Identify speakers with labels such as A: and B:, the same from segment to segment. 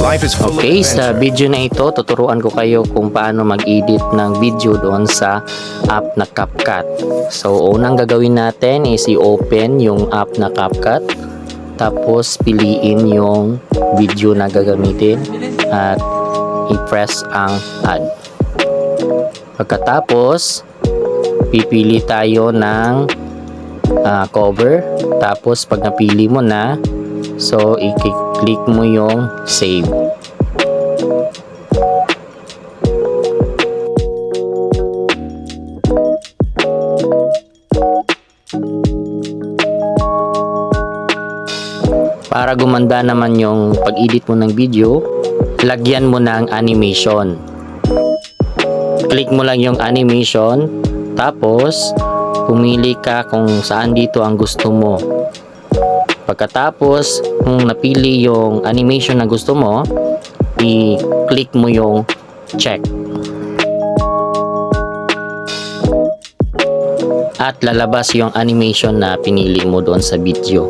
A: Okay, sa video na ito, tuturuan ko kayo kung paano mag-edit ng video doon sa app na CapCut. So, unang gagawin natin is i-open yung app na CapCut. Tapos, piliin yung video na gagamitin at i-press ang add. Pagkatapos, pipili tayo ng cover. Tapos, pag napili mo na, so, i-click mo yung save. Para gumanda naman yung pag-edit mo ng video, lagyan mo ng animation. Click mo lang yung animation, tapos pumili ka kung saan dito ang gusto mo. Pagkatapos, kung napili yung animation na gusto mo, i-click mo yung check. At lalabas yung animation na pinili mo doon sa video.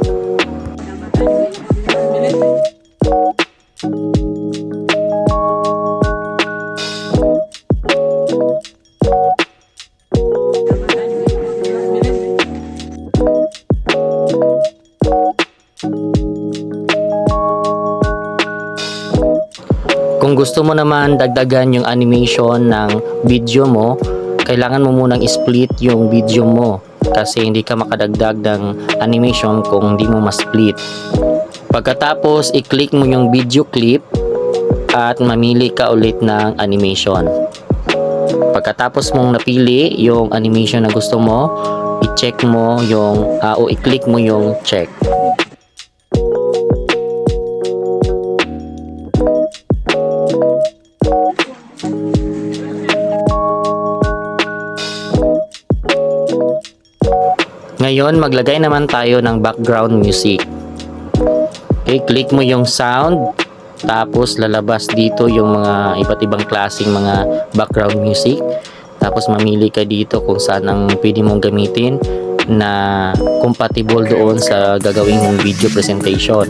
A: Kung gusto mo naman dagdagan yung animation ng video mo, kailangan mo munang split yung video mo kasi hindi ka makadagdag ng animation kung hindi mo ma-split. Pagkatapos, i-click mo yung video clip at mamili ka ulit ng animation. Pagkatapos mong napili yung animation na gusto mo, i-check mo yung o i-click mo yung check. Ngayon, maglagay naman tayo ng background music. Okay, click mo yung sound, tapos lalabas dito yung mga iba't ibang klaseng mga background music. Tapos mamili ka dito kung saan ang pwede mong gamitin na compatible doon sa gagawin mong video presentation.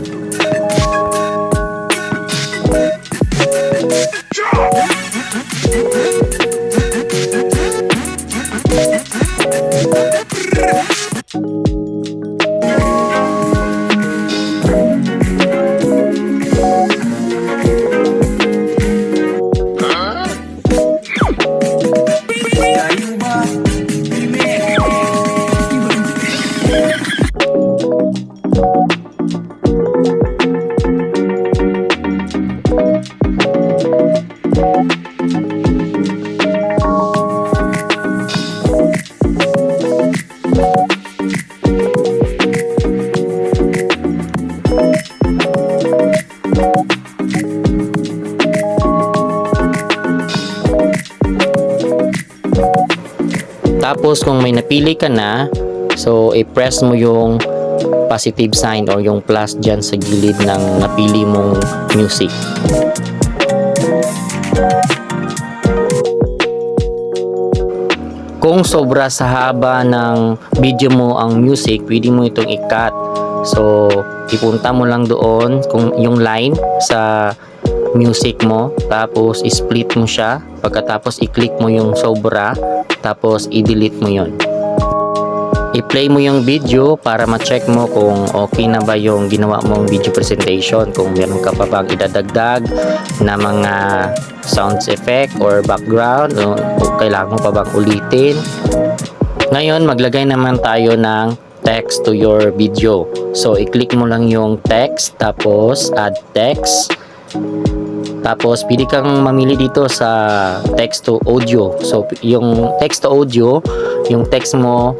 A: Tapos kung may napili ka na, so i-press mo yung positive sign o yung plus dyan sa gilid ng napili mong music. Kung sobra sa haba ng video mo ang music, pwede mo itong i-cut. So ipunta mo lang doon kung yung line sa music mo, tapos i-split mo siya. Pagkatapos i-click mo yung sobra, tapos i-delete mo yon. I-play mo yung video para ma-check mo kung okay na ba yung ginawa mong video presentation, kung meron ka pa bang idadagdag na mga sounds effect or background o kailangan mo pa bang ulitin. Ngayon, maglagay naman tayo ng text to your video. So i-click mo lang yung text, tapos add text. Tapos, pwede kang mamili dito sa text to audio. So, yung text to audio, yung text mo,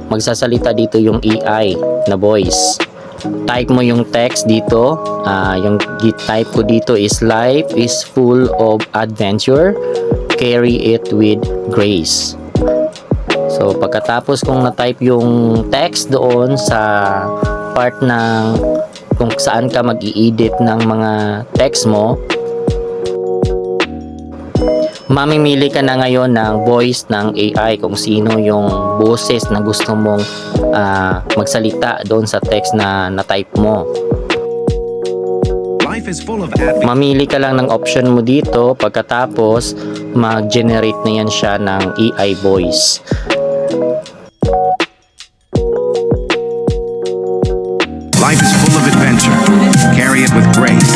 A: magsasalita dito yung AI na voice. Type mo yung text dito. Yung type ko dito is life is full of adventure. Carry it with grace. So, pagkatapos kung na-type yung text doon sa part ng kung saan ka mag-i-edit ng mga text mo, mamimili ka na ngayon ng voice ng AI kung sino yung boses na gusto mong magsalita doon sa text na na-type mo.
B: Life is full of happy.
A: Mamili ka lang ng option mo dito, pagkatapos mag-generate na yan siya ng AI voice.
B: Life is full of adventure. Carry it with grace.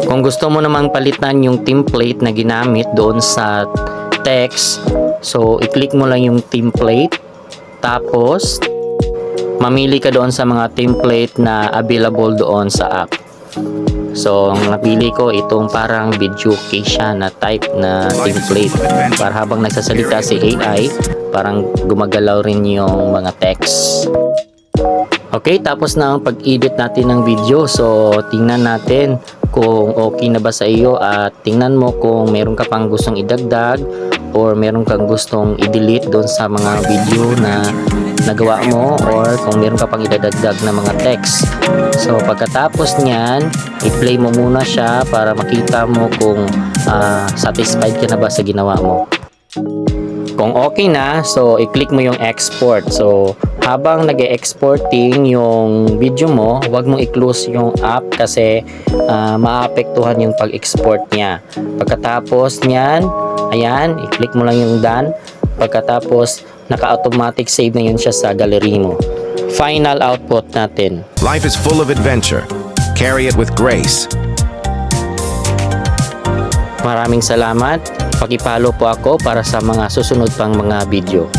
A: Kung gusto mo namang palitan yung template na ginamit doon sa text, so i-click mo lang yung template, tapos mamili ka doon sa mga template na available doon sa app. So ang napili ko itong parang video siya na type na template, para habang nagsasalita si AI parang gumagalaw rin yung mga text. Okay, tapos na ang pag-edit natin ng video. So tingnan natin kung okay na ba sa iyo, at tingnan mo kung meron ka pang gustong idagdag or meron kang gustong i-delete doon sa mga video na nagawa mo, or kung meron ka pang idadagdag na mga text. So pagkatapos niyan, i-play mo muna siya para makita mo kung satisfied ka na ba sa ginawa mo. Kung okay na, so i-click mo yung export. So habang nag-exporting yung video mo, huwag mong i-close yung app kasi maapektuhan yung pag-export niya. Pagkatapos niyan, ayan, i-click mo lang yung done. Pagkatapos naka-automatic save na yun siya sa gallery mo. Final output natin.
B: Life is full of adventure. Carry it with grace.
A: Maraming salamat. Paki-follow po ako para sa mga susunod pang mga video.